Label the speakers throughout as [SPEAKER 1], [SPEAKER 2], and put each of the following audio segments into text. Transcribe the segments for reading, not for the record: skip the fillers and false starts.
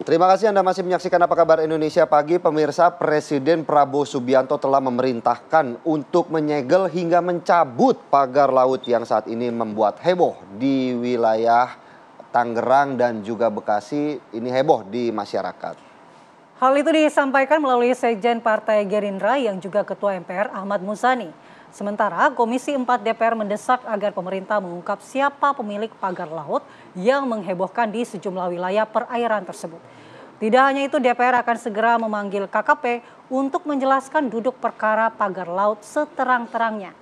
[SPEAKER 1] Terima kasih Anda masih menyaksikan Apa Kabar Indonesia Pagi. Pemirsa, Presiden Prabowo Subianto telah memerintahkan untuk menyegel hingga mencabut pagar laut yang saat ini membuat heboh di wilayah Tangerang dan juga Bekasi. Ini heboh di masyarakat.
[SPEAKER 2] Hal itu disampaikan melalui Sekjen Partai Gerindra yang juga Ketua MPR Ahmad Muzani. Sementara Komisi 4 DPR mendesak agar pemerintah mengungkap siapa pemilik pagar laut yang menghebohkan di sejumlah wilayah perairan tersebut. Tidak hanya itu, DPR akan segera memanggil KKP untuk menjelaskan duduk perkara pagar laut seterang-terangnya.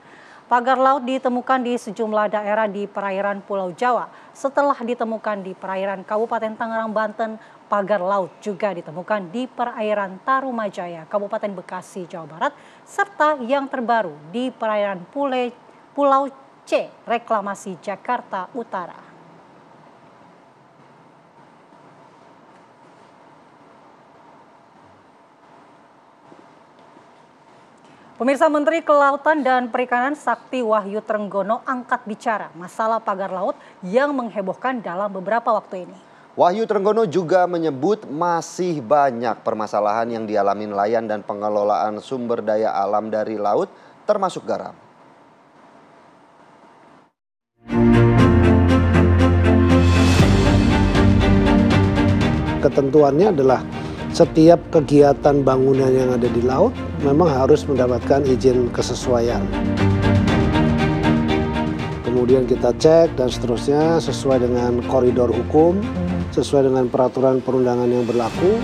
[SPEAKER 2] Pagar laut ditemukan di sejumlah daerah di perairan Pulau Jawa. Setelah ditemukan di perairan Kabupaten Tangerang, Banten, pagar laut juga ditemukan di perairan Tarumajaya, Kabupaten Bekasi, Jawa Barat, serta yang terbaru di perairan Pulau C, Reklamasi Jakarta Utara. Pemirsa, Menteri Kelautan dan Perikanan Sakti Wahyu Trenggono angkat bicara masalah pagar laut yang menghebohkan dalam beberapa waktu ini.
[SPEAKER 1] Wahyu Trenggono juga menyebut masih banyak permasalahan yang dialami nelayan dan pengelolaan sumber daya alam dari laut, termasuk garam.
[SPEAKER 3] Ketentuannya adalah setiap kegiatan bangunan yang ada di laut memang harus mendapatkan izin kesesuaian. Kemudian kita cek dan seterusnya sesuai dengan koridor hukum, sesuai dengan peraturan perundangan yang berlaku,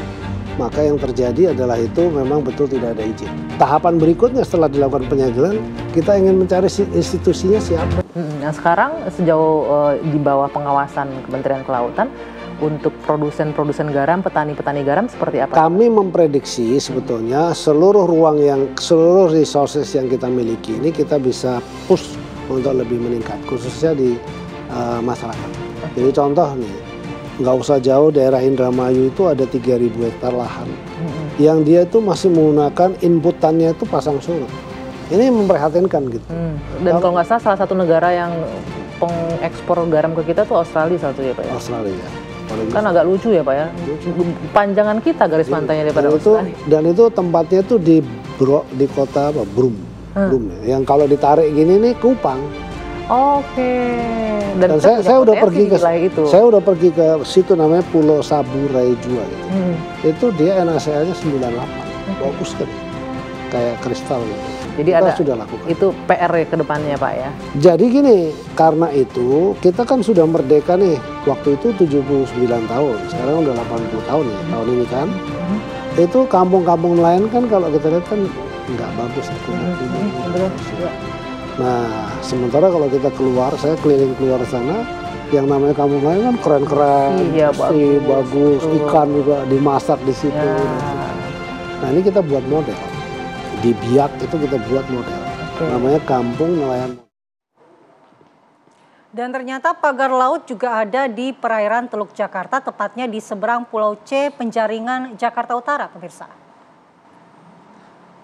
[SPEAKER 3] maka yang terjadi adalah itu memang betul tidak ada izin. Tahapan berikutnya setelah dilakukan penyegelan, kita ingin mencari institusinya siapa.
[SPEAKER 4] Nah, sekarang sejauh di bawah pengawasan Kementerian Kelautan, untuk produsen garam, petani-petani garam seperti apa?
[SPEAKER 3] Kami memprediksi sebetulnya seluruh resources yang kita miliki ini kita bisa push untuk lebih meningkat, khususnya di masyarakat. Jadi contoh nih, nggak usah jauh daerah Indramayu itu ada 3.000 hektar lahan. Yang dia itu masih menggunakan inputannya itu pasang surut. Ini memprihatinkan gitu.
[SPEAKER 4] Dan kalau nggak salah satu negara yang pengekspor garam ke kita tuh Australia salah satu ya Pak ya?
[SPEAKER 3] Australia.
[SPEAKER 4] Kan agak lucu ya Pak ya, panjangan kita garis pantainya daripada Australia.
[SPEAKER 3] Dan itu tempatnya tuh di kota Brum, ya. Yang kalau ditarik gini nih Kupang.
[SPEAKER 4] Oke.
[SPEAKER 3] Dan saya udah pergi ke itu. Saya udah pergi ke situ namanya Pulau Saburai Jua gitu. Itu dia NaCl-nya 98. Bagus kan. Kayak kristal gitu.
[SPEAKER 4] Jadi kita sudah lakukan. Itu PR ke depannya Pak ya.
[SPEAKER 3] Jadi gini, karena itu kita kan sudah merdeka nih. Waktu itu 79 tahun, sekarang udah 80 tahun ya tahun ini kan. Itu kampung-kampung nelayan kan kalau kita lihat kan nggak bagus. Nah, sementara kalau kita keluar, saya keliling keluar sana, yang namanya kampung nelayan kan keren-keren, bagus, ikan juga dimasak di situ. Ya. Nah ini kita buat model. Di Biak itu kita buat model, namanya Kampung Nelayan.
[SPEAKER 2] Dan ternyata pagar laut juga ada di perairan Teluk Jakarta, tepatnya di seberang Pulau C, Penjaringan, Jakarta Utara, pemirsa.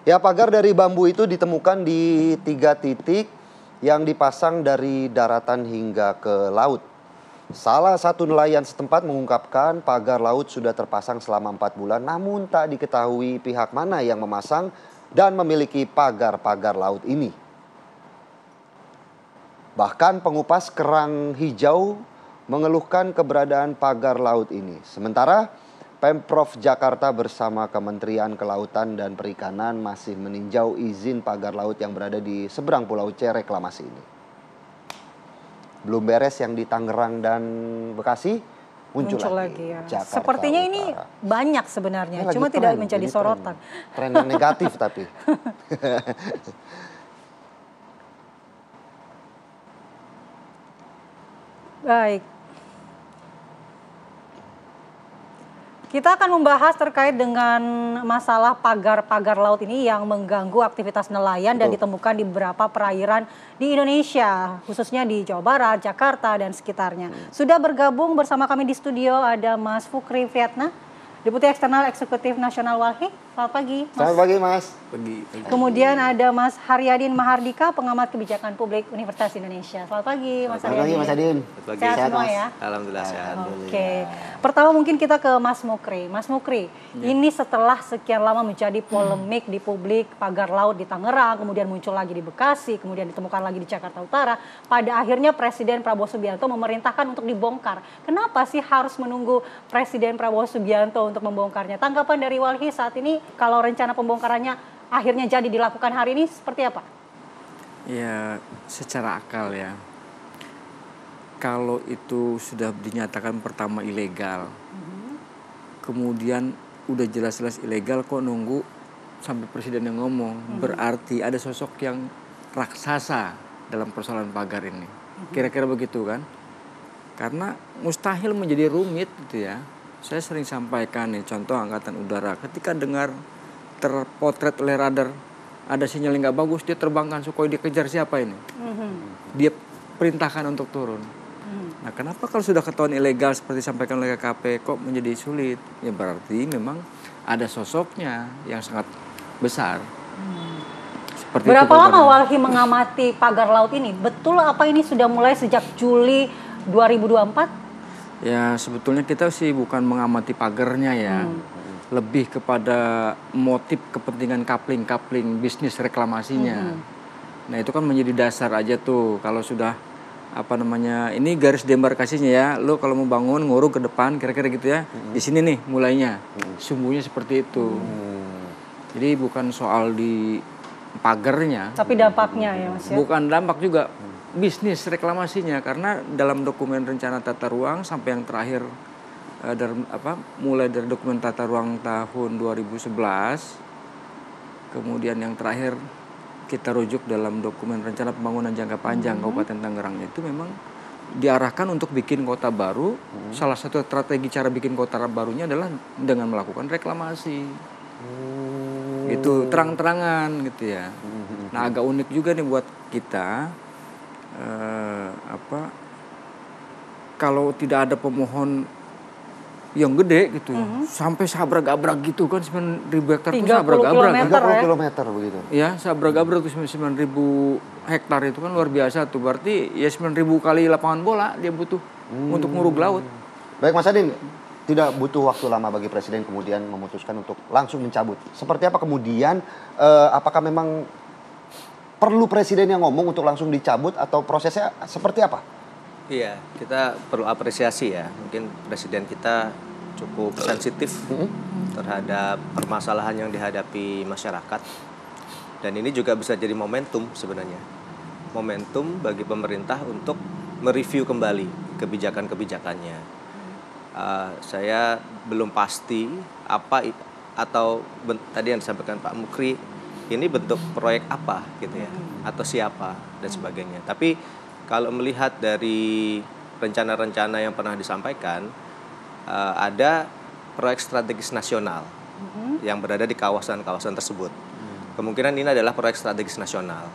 [SPEAKER 1] Ya, pagar dari bambu itu ditemukan di 3 titik yang dipasang dari daratan hingga ke laut. Salah satu nelayan setempat mengungkapkan pagar laut sudah terpasang selama 4 bulan, namun tak diketahui pihak mana yang memasang dan memiliki pagar-pagar laut ini. Bahkan pengupas kerang hijau mengeluhkan keberadaan pagar laut ini. Sementara Pemprov Jakarta bersama Kementerian Kelautan dan Perikanan masih meninjau izin pagar laut yang berada di seberang Pulau C reklamasi ini. Belum beres yang di Tangerang dan Bekasi, muncul lagi ya.
[SPEAKER 2] Jakarta Sepertinya Utara. Ini banyak sebenarnya, ya, cuma tidak menjadi sorotan.
[SPEAKER 1] Tren yang negatif tapi.
[SPEAKER 2] Baik. Kita akan membahas terkait dengan masalah pagar-pagar laut ini yang mengganggu aktivitas nelayan dan ditemukan di beberapa perairan di Indonesia, khususnya di Jawa Barat, Jakarta, dan sekitarnya. Sudah bergabung bersama kami di studio ada Mas Fukri Viatna, Deputi Eksternal Eksekutif Nasional Walhi. Selamat pagi, Mas.
[SPEAKER 1] Selamat pagi, Mas.
[SPEAKER 2] Kemudian ada Mas Haryadin Mahardika, pengamat kebijakan publik Universitas Indonesia. Selamat pagi, Mas
[SPEAKER 1] Selamat pagi, Mas Adin.
[SPEAKER 2] Sehat semua ya?
[SPEAKER 5] Alhamdulillah sehat.
[SPEAKER 2] Oke. Pertama mungkin kita ke Mas Mukri. Mas Mukri, ini setelah sekian lama menjadi polemik di publik, pagar laut di Tangerang, kemudian muncul lagi di Bekasi, kemudian ditemukan lagi di Jakarta Utara. Pada akhirnya Presiden Prabowo Subianto memerintahkan untuk dibongkar. Kenapa sih harus menunggu Presiden Prabowo Subianto untuk membongkarnya? Tanggapan dari Walhi saat ini, kalau rencana pembongkarannya akhirnya jadi dilakukan hari ini seperti apa?
[SPEAKER 5] Ya, secara akal ya. Kalau itu sudah dinyatakan pertama ilegal, kemudian udah jelas-jelas ilegal, kok nunggu sampai presiden yang ngomong? Berarti ada sosok yang raksasa dalam persoalan pagar ini. Kira-kira begitu kan? Karena mustahil menjadi rumit gitu ya. Saya sering sampaikan nih, contoh Angkatan Udara, ketika dengar terpotret oleh radar ada sinyal yang nggak bagus, dia terbangkan Sukhoi, dia kejar siapa ini? Dia perintahkan untuk turun. Nah, kenapa kalau sudah ketahuan ilegal seperti disampaikan oleh KKP kok menjadi sulit? Ya berarti memang ada sosoknya yang sangat besar. Seperti
[SPEAKER 2] Berapa lama Walhi mengamati pagar laut ini? Betul apa ini sudah mulai sejak Juli 2024?
[SPEAKER 5] Ya sebetulnya kita sih bukan mengamati pagarnya ya. Lebih kepada motif kepentingan kapling bisnis reklamasinya. Nah itu kan menjadi dasar aja tuh. Kalau sudah ini garis demarkasinya ya. Lo kalau mau bangun nguruk ke depan kira-kira gitu ya. Di sini nih mulainya. Sumbunya seperti itu. Jadi bukan soal di pagarnya.
[SPEAKER 2] Tapi dampaknya ya Mas ya?
[SPEAKER 5] Bukan dampak juga. Bisnis reklamasinya, karena dalam dokumen rencana tata ruang sampai yang terakhir mulai dari dokumen tata ruang tahun 2011, kemudian yang terakhir kita rujuk dalam dokumen rencana pembangunan jangka panjang Kabupaten Tangerang, itu memang diarahkan untuk bikin kota baru. Salah satu strategi cara bikin kota barunya adalah dengan melakukan reklamasi. Itu terang-terangan gitu ya. Nah agak unik juga nih buat kita. Kalau tidak ada pemohon yang gede gitu, sampai sabrak-abrak gitu kan, 9.000 hektar itu sabrak-abrak.
[SPEAKER 1] 30 kilometer begitu.
[SPEAKER 5] Ya, sabrak-abrak itu 9.000 hektar itu kan luar biasa tuh. Berarti ya 9.000 kali lapangan bola dia butuh untuk nguruk laut.
[SPEAKER 1] Baik Mas Adin, tidak butuh waktu lama bagi Presiden kemudian memutuskan untuk langsung mencabut. Seperti apa kemudian, apakah memang perlu Presiden yang ngomong untuk langsung dicabut atau prosesnya seperti apa?
[SPEAKER 6] Iya, kita perlu apresiasi ya. Mungkin Presiden kita cukup sensitif terhadap permasalahan yang dihadapi masyarakat. Dan ini juga bisa jadi momentum sebenarnya. Momentum bagi pemerintah untuk mereview kembali kebijakan-kebijakannya. Saya belum pasti apa atau tadi yang disampaikan Pak Mukri, ini bentuk proyek apa gitu ya, atau siapa dan sebagainya. Tapi kalau melihat dari rencana-rencana yang pernah disampaikan, ada proyek strategis nasional yang berada di kawasan-kawasan tersebut. Kemungkinan ini adalah proyek strategis nasional.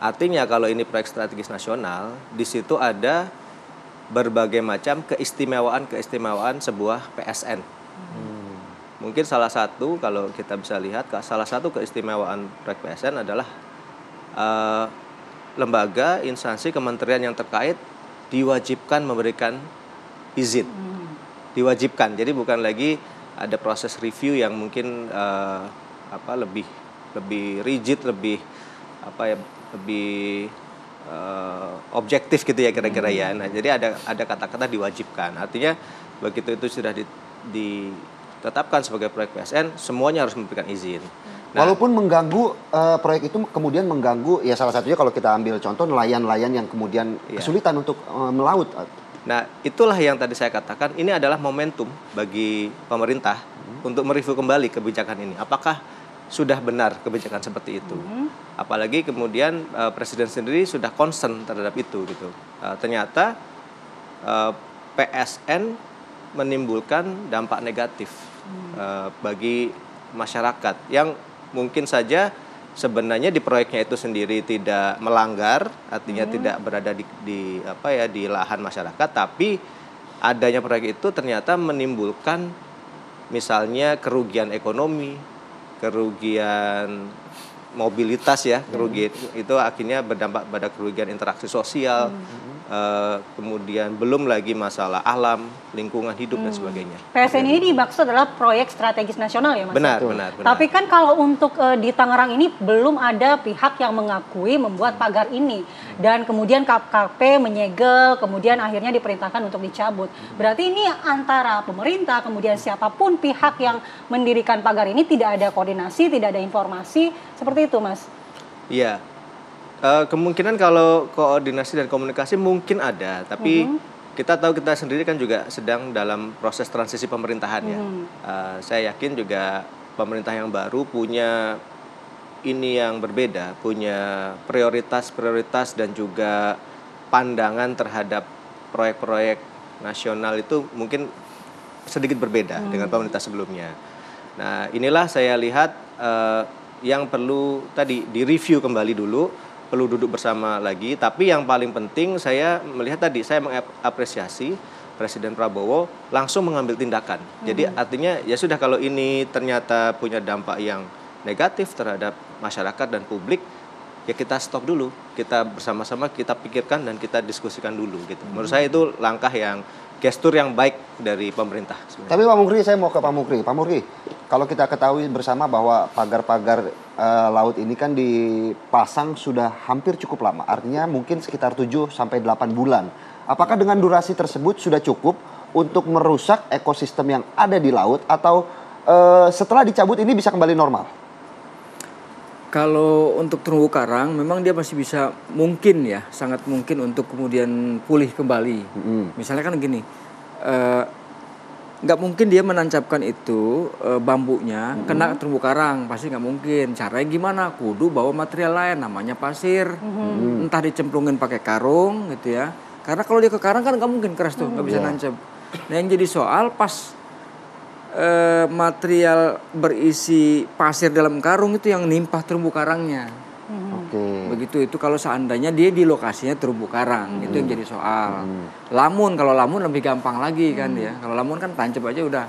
[SPEAKER 6] Artinya kalau ini proyek strategis nasional, di situ ada berbagai macam keistimewaan sebuah PSN. Mungkin salah satu, kalau kita bisa lihat, salah satu keistimewaan proyek PSN adalah lembaga, instansi, kementerian yang terkait diwajibkan memberikan izin. Diwajibkan, jadi bukan lagi ada proses review yang mungkin lebih rigid, lebih objektif gitu ya kira-kira ya. Nah, jadi ada kata-kata diwajibkan. Artinya begitu itu sudah ditetapkan sebagai proyek PSN, semuanya harus memberikan izin. Nah,
[SPEAKER 1] walaupun mengganggu proyek itu kemudian mengganggu, ya salah satunya kalau kita ambil contoh nelayan-nelayan yang kemudian kesulitan untuk melaut.
[SPEAKER 6] Nah, itulah yang tadi saya katakan, ini adalah momentum bagi pemerintah untuk mereview kembali kebijakan ini. Apakah sudah benar kebijakan seperti itu? Apalagi kemudian Presiden sendiri sudah concern terhadap itu gitu. Ternyata PSN menimbulkan dampak negatif bagi masyarakat yang mungkin saja sebenarnya di proyeknya itu sendiri tidak melanggar, artinya tidak berada di lahan masyarakat, tapi adanya proyek itu ternyata menimbulkan misalnya kerugian ekonomi, kerugian mobilitas ya, kerugian itu akhirnya berdampak pada kerugian interaksi sosial, kemudian belum lagi masalah alam, lingkungan hidup dan sebagainya.
[SPEAKER 2] PSN ini dimaksud adalah proyek strategis nasional ya Mas?
[SPEAKER 6] Benar.
[SPEAKER 2] Tapi kan kalau untuk di Tangerang ini belum ada pihak yang mengakui membuat pagar ini. Dan kemudian KKP menyegel, kemudian akhirnya diperintahkan untuk dicabut. Berarti ini antara pemerintah, kemudian siapapun pihak yang mendirikan pagar ini tidak ada koordinasi, tidak ada informasi, seperti itu Mas?
[SPEAKER 6] Iya. Kemungkinan kalau koordinasi dan komunikasi mungkin ada, tapi kita tahu kita sendiri kan juga sedang dalam proses transisi pemerintahan ya. Saya yakin juga pemerintah yang baru punya ini yang berbeda, punya prioritas dan juga pandangan terhadap proyek-proyek nasional itu mungkin sedikit berbeda dengan pemerintah sebelumnya. Nah, inilah saya lihat yang perlu tadi direview kembali dulu, perlu duduk bersama lagi. Tapi yang paling penting saya melihat tadi, saya mengapresiasi Presiden Prabowo langsung mengambil tindakan. Jadi artinya ya sudah, kalau ini ternyata punya dampak yang negatif terhadap masyarakat dan publik, ya kita stop dulu, kita bersama-sama kita pikirkan dan kita diskusikan dulu gitu. Menurut saya itu langkah yang gestur yang baik dari pemerintah sebenarnya.
[SPEAKER 1] Tapi Pak Mukri, saya mau ke Pak Mukri. Pak Mukri, kalau kita ketahui bersama bahwa pagar-pagar laut ini kan dipasang sudah hampir cukup lama. Artinya mungkin sekitar 7 sampai 8 bulan. Apakah dengan durasi tersebut sudah cukup untuk merusak ekosistem yang ada di laut, atau setelah dicabut ini bisa kembali normal?
[SPEAKER 5] Kalau untuk terumbu karang memang dia masih bisa, mungkin ya, sangat mungkin untuk kemudian pulih kembali. Misalnya kan gini, nggak mungkin dia menancapkan itu bambunya kena terumbu karang, pasti nggak mungkin. Caranya gimana? Kudu bawa material lain, namanya pasir, entah dicemplungin pakai karung gitu ya. Karena kalau dia ke karang kan nggak mungkin keras tuh, nggak bisa nancap. Nah yang jadi soal pas material berisi pasir dalam karung itu yang nimpah terumbu karangnya. Begitu itu kalau seandainya dia di lokasinya terumbu karang, itu yang jadi soal. Kalau lamun lebih gampang lagi kan ya. Kalau lamun kan tancap aja udah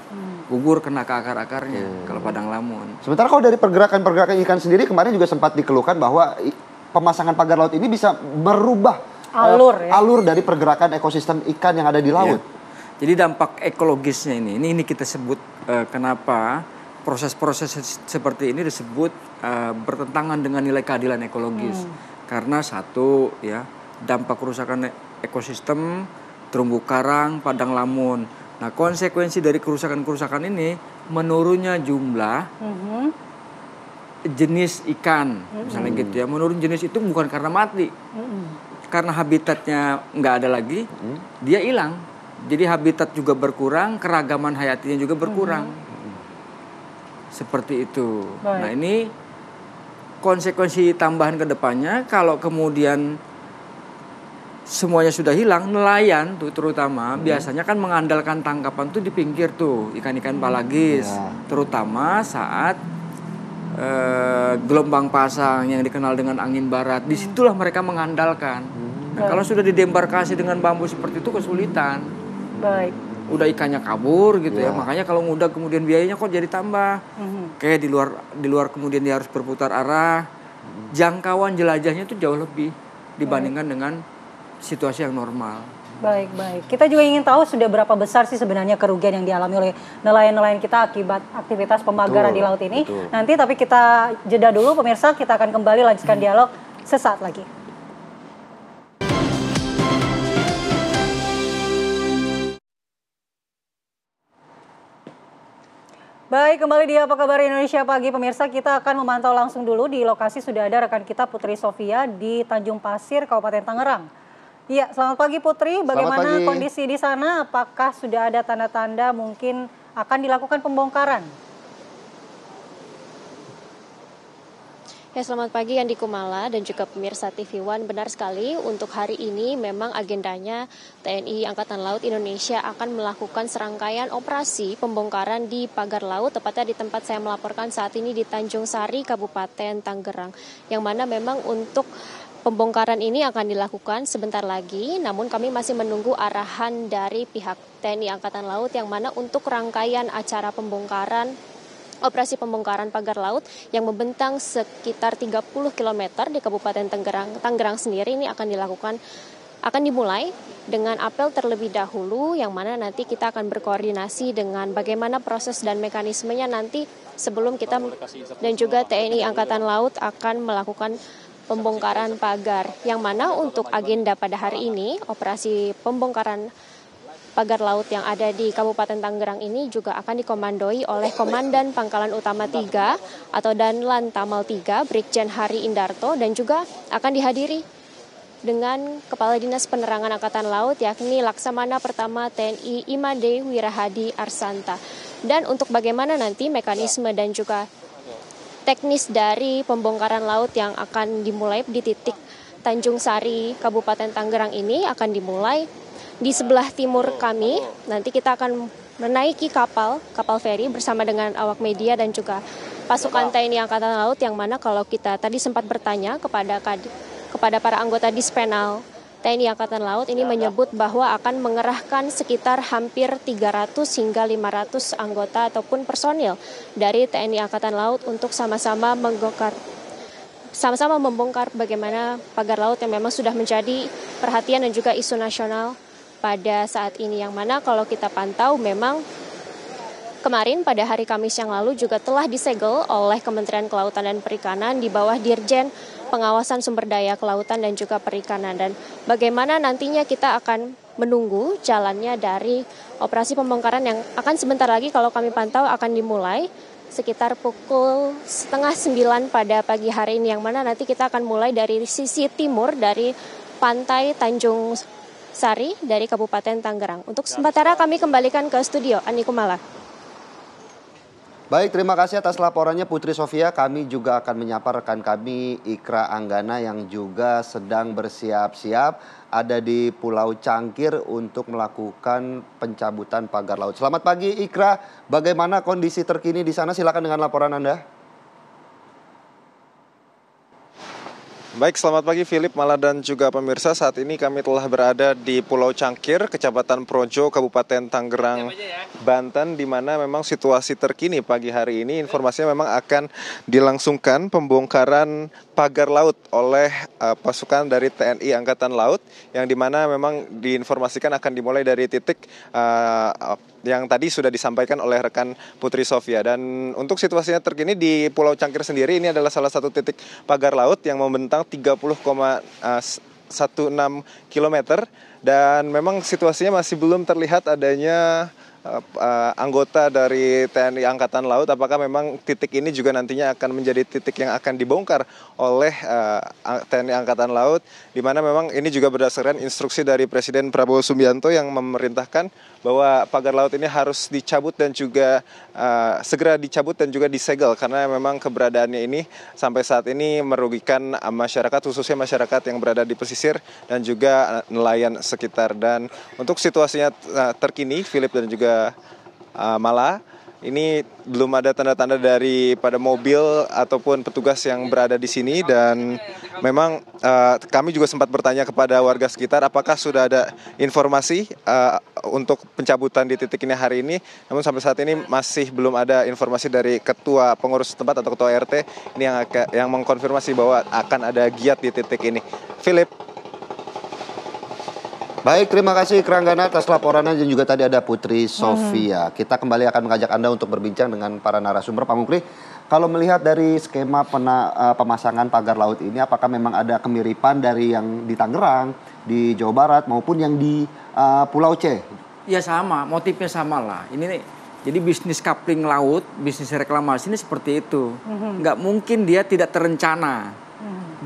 [SPEAKER 5] gugur, kena ke akar-akarnya kalau padang lamun.
[SPEAKER 1] Sementara kalau dari pergerakan ikan sendiri kemarin juga sempat dikeluhkan bahwa pemasangan pagar laut ini bisa merubah alur dari pergerakan ekosistem ikan yang ada di laut.
[SPEAKER 5] Jadi dampak ekologisnya ini kita sebut kenapa proses-proses seperti ini disebut bertentangan dengan nilai keadilan ekologis. Karena satu ya, dampak kerusakan ekosistem terumbu karang, padang lamun. Nah, konsekuensi dari kerusakan-kerusakan ini menurunnya jumlah jenis ikan, misalnya gitu ya. Menurun jenis itu bukan karena mati. Karena habitatnya nggak ada lagi, dia hilang. Jadi habitat juga berkurang, keragaman hayatinya juga berkurang. Seperti itu. Baik. Nah ini konsekuensi tambahan ke depannya, kalau kemudian semuanya sudah hilang, nelayan tuh terutama biasanya kan mengandalkan tangkapan tuh di pinggir tuh, ikan-ikan palagis. Terutama saat gelombang pasang yang dikenal dengan angin barat, disitulah mereka mengandalkan. Nah kalau sudah didembarkasi dengan bambu seperti itu kesulitan.
[SPEAKER 2] Baik.
[SPEAKER 5] Udah ikannya kabur gitu ya. Makanya kalau udah kemudian biayanya kok jadi tambah. Kayak di luar kemudian dia harus berputar arah. Jangkauan jelajahnya itu jauh lebih dibandingkan dengan situasi yang normal.
[SPEAKER 2] Baik. Kita juga ingin tahu sudah berapa besar sih sebenarnya kerugian yang dialami oleh nelayan-nelayan kita akibat aktivitas pembakaran di laut ini. Nanti tapi kita jeda dulu pemirsa, kita akan kembali lanjutkan dialog sesaat lagi. Baik, kembali di Apa Kabar Indonesia Pagi. Pemirsa, kita akan memantau langsung dulu di lokasi. Sudah ada rekan kita Putri Sofia di Tanjung Pasir, Kabupaten Tangerang. Iya, selamat pagi Putri. Bagaimana kondisi di sana? Apakah sudah ada tanda-tanda mungkin akan dilakukan pembongkaran?
[SPEAKER 7] Ya, selamat pagi Andi Kumala dan juga pemirsa TV One. Benar sekali, untuk hari ini memang agendanya TNI Angkatan Laut Indonesia akan melakukan serangkaian operasi pembongkaran di pagar laut, tepatnya di tempat saya melaporkan saat ini di Tanjung Sari, Kabupaten Tangerang. Yang mana memang untuk pembongkaran ini akan dilakukan sebentar lagi, namun kami masih menunggu arahan dari pihak TNI Angkatan Laut, yang mana untuk rangkaian acara pembongkaran operasi pembongkaran pagar laut yang membentang sekitar 30 km di Kabupaten Tangerang sendiri ini akan dimulai dengan apel terlebih dahulu, yang mana nanti kita akan berkoordinasi dengan bagaimana proses dan mekanismenya nanti sebelum kita dan juga TNI Angkatan Laut akan melakukan pembongkaran pagar, yang mana untuk agenda pada hari ini operasi pembongkaran pagar laut yang ada di Kabupaten Tangerang ini juga akan dikomandoi oleh Komandan Pangkalan Utama 3 atau Danlan Tamal 3 Brigjen Hari Indarto, dan juga akan dihadiri dengan Kepala Dinas Penerangan Angkatan Laut yakni Laksamana Pertama TNI Imade Wirahadi Arsanta. Dan untuk bagaimana nanti mekanisme dan juga teknis dari pembongkaran laut yang akan dimulai di titik Tanjung Sari, Kabupaten Tangerang ini akan dimulai di sebelah timur kami. Nanti kita akan menaiki kapal feri bersama dengan awak media dan juga pasukan TNI Angkatan Laut, yang mana kalau kita tadi sempat bertanya kepada para anggota Dispenal TNI Angkatan Laut ini menyebut bahwa akan mengerahkan sekitar hampir 300 hingga 500 anggota ataupun personil dari TNI Angkatan Laut untuk sama-sama membongkar bagaimana pagar laut yang memang sudah menjadi perhatian dan juga isu nasional pada saat ini, yang mana kalau kita pantau memang kemarin pada hari Kamis yang lalu juga telah disegel oleh Kementerian Kelautan dan Perikanan di bawah Dirjen Pengawasan Sumber Daya Kelautan dan juga Perikanan. Dan bagaimana nantinya kita akan menunggu jalannya dari operasi pembongkaran yang akan sebentar lagi kalau kami pantau akan dimulai sekitar pukul 8:30 pada pagi hari ini, yang mana nanti kita akan mulai dari sisi timur dari pantai Tanjung Sari dari Kabupaten Tangerang. Untuk sementara kami kembalikan ke studio Ani Kumala.
[SPEAKER 1] Baik, terima kasih atas laporannya Putri Sofia. Kami juga akan menyapa rekan kami Ikra Anggana yang juga sedang bersiap-siap ada di Pulau Cangkir untuk melakukan pencabutan pagar laut. Selamat pagi Ikra, bagaimana kondisi terkini di sana? Silakan dengan laporan Anda.
[SPEAKER 8] Baik, selamat pagi Philip, Mala dan juga pemirsa. Saat ini kami telah berada di Pulau Cangkir, Kecamatan Projo, Kabupaten Tangerang, Banten, di mana memang situasi terkini pagi hari ini informasinya memang akan dilangsungkan pembongkaran pagar laut oleh pasukan dari TNI Angkatan Laut, yang dimana memang diinformasikan akan dimulai dari titik yang tadi sudah disampaikan oleh rekan Putri Sofia. Dan untuk situasinya terkini di Pulau Cangkir sendiri, ini adalah salah satu titik pagar laut yang membentang 30,16 km, dan memang situasinya masih belum terlihat adanya anggota dari TNI Angkatan Laut. Apakah memang titik ini juga nantinya akan menjadi titik yang akan dibongkar oleh TNI Angkatan Laut, di mana memang ini juga berdasarkan instruksi dari Presiden Prabowo Subianto yang memerintahkan bahwa pagar laut ini harus dicabut dan juga segera dicabut dan juga disegel, karena memang keberadaannya ini sampai saat ini merugikan masyarakat, khususnya masyarakat yang berada di pesisir dan juga nelayan sekitar. Dan untuk situasinya terkini, Philip dan juga Mala, ini belum ada tanda-tanda daripada mobil ataupun petugas yang berada di sini, dan memang kami juga sempat bertanya kepada warga sekitar apakah sudah ada informasi untuk pencabutan di titik ini hari ini. Namun sampai saat ini masih belum ada informasi dari ketua pengurus tempat atau ketua RT ini yang mengkonfirmasi bahwa akan ada giat di titik ini. Philip.
[SPEAKER 1] Baik, terima kasih Keranggana atas laporannya, dan juga tadi ada Putri Sofia. Kita kembali akan mengajak Anda untuk berbincang dengan para narasumber. Pak Mukri, kalau melihat dari skema pemasangan pagar laut ini, apakah memang ada kemiripan dari yang di Tangerang, di Jawa Barat, maupun yang di Pulau C?
[SPEAKER 5] Ya sama, motifnya sama lah. Ini nih, jadi bisnis coupling laut, bisnis reklamasi ini seperti itu. Nggak mungkin dia tidak terencana.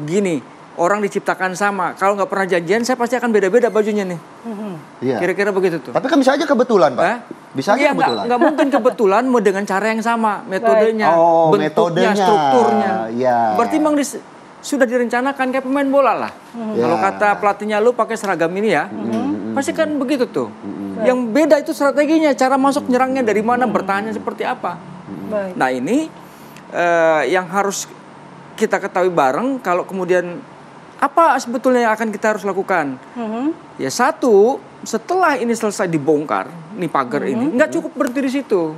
[SPEAKER 5] Gini, orang diciptakan sama. Kalau nggak pernah janjian, saya pasti akan beda-beda bajunya nih.
[SPEAKER 1] Iya.
[SPEAKER 5] Kira-kira begitu tuh.
[SPEAKER 1] Tapi kan bisa aja kebetulan, Pak. Bisa aja kebetulan.
[SPEAKER 5] Nggak mungkin kebetulan mau dengan cara yang sama. Metodenya, bentuknya, strukturnya.
[SPEAKER 1] Ya.
[SPEAKER 5] Berarti memang sudah direncanakan kayak pemain bola lah. Kalau kata pelatihnya, lu pakai seragam ini ya. Pasti kan begitu tuh. Yang beda itu strateginya. Cara masuk nyerangnya dari mana, bertahannya seperti apa. Nah ini yang harus kita ketahui bareng. Kalau kemudian apa sebetulnya yang akan kita harus lakukan? Ya satu, setelah ini selesai dibongkar, nih pagar ini, nggak cukup berhenti di situ.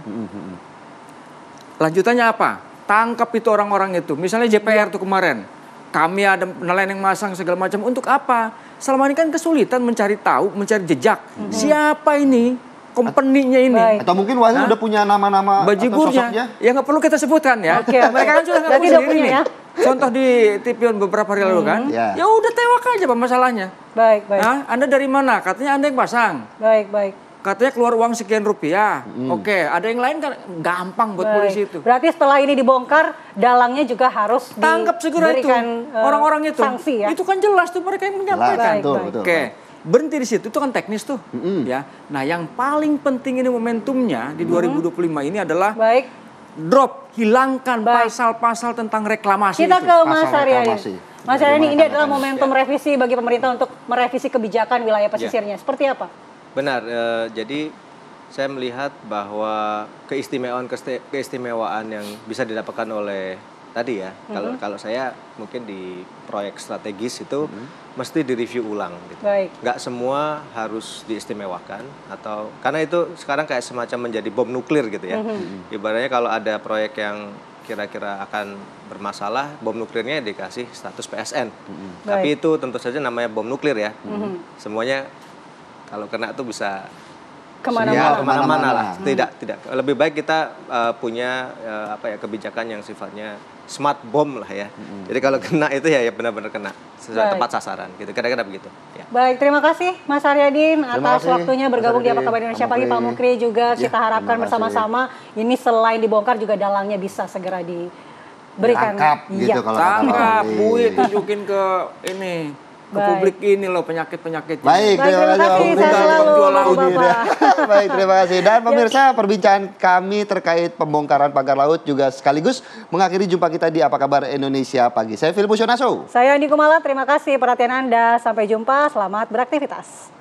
[SPEAKER 5] lanjutannya apa? Tangkap itu orang-orang itu. Misalnya JPR tuh kemarin, kami ada nelayan yang masang segala macam. Untuk apa? Selama ini kan kesulitan mencari tahu, mencari jejak. Siapa ini? Company-nya ini.
[SPEAKER 1] Atau mungkin Wahyu udah punya nama-nama atau
[SPEAKER 5] bajigurnya.
[SPEAKER 1] sosoknya?
[SPEAKER 5] Ya nggak perlu kita sebutkan ya. Mereka kan sudah ngaku sendiri nih. Contoh di TV beberapa hari lalu kan. Ya udah tewak aja Pak masalahnya.
[SPEAKER 2] Baik.
[SPEAKER 5] Anda dari mana? Katanya Anda yang pasang.
[SPEAKER 2] Baik.
[SPEAKER 5] Katanya keluar uang sekian rupiah. Oke, ada yang lain kan gampang buat polisi itu.
[SPEAKER 2] Berarti setelah ini dibongkar, dalangnya juga harus
[SPEAKER 5] tangkap segera itu orang-orang itu.
[SPEAKER 2] Sanksi ya.
[SPEAKER 5] Itu kan jelas tuh mereka yang menyampaikan.
[SPEAKER 1] Betul.
[SPEAKER 5] Oke, berhenti di situ itu kan teknis tuh. Ya. Nah, yang paling penting ini momentumnya di 2025 ini adalah drop, hilangkan pasal-pasal tentang reklamasi.
[SPEAKER 2] Kita
[SPEAKER 5] itu.
[SPEAKER 2] ke Mas Haryadi. Mas Haryadi, ini adalah momentum revisi bagi pemerintah untuk merevisi kebijakan wilayah pesisirnya. Seperti apa?
[SPEAKER 6] Benar, jadi saya melihat bahwa keistimewaan yang bisa didapatkan oleh tadi ya, kalau saya mungkin di proyek strategis itu mesti direview ulang gitu. Nggak semua harus diistimewakan atau karena itu sekarang kayak semacam menjadi bom nuklir gitu ya. Ibaratnya kalau ada proyek yang kira-kira akan bermasalah, bom nuklirnya dikasih status PSN. Tapi itu tentu saja namanya bom nuklir ya. Semuanya kalau kena tuh bisa kemana-mana lah. Tidak. Lebih baik kita punya kebijakan yang sifatnya smart bomb lah ya. Jadi kalau kena itu ya benar-benar kena sesuai tepat sasaran gitu. Kira-kira begitu. Ya.
[SPEAKER 2] Baik, terima kasih Mas Haryadi atas waktunya bergabung di Apa Kabar Indonesia Pagi. Pak Mukri juga kita harapkan bersama-sama ini selain dibongkar juga dalangnya bisa segera diberikan.
[SPEAKER 1] Tangkap gitu kalau
[SPEAKER 5] tangkap, tunjukin ke ini. Ke publik ini loh penyakit-penyakit.
[SPEAKER 1] Baik, terima kasih. Baik, terima kasih. Dan pemirsa, perbincangan kami terkait pembongkaran pagar laut juga sekaligus mengakhiri jumpa kita di Apa Kabar Indonesia Pagi. Saya Filipus Yonaso.
[SPEAKER 2] Saya Andi Kumala, terima kasih perhatian Anda. Sampai jumpa, selamat beraktivitas.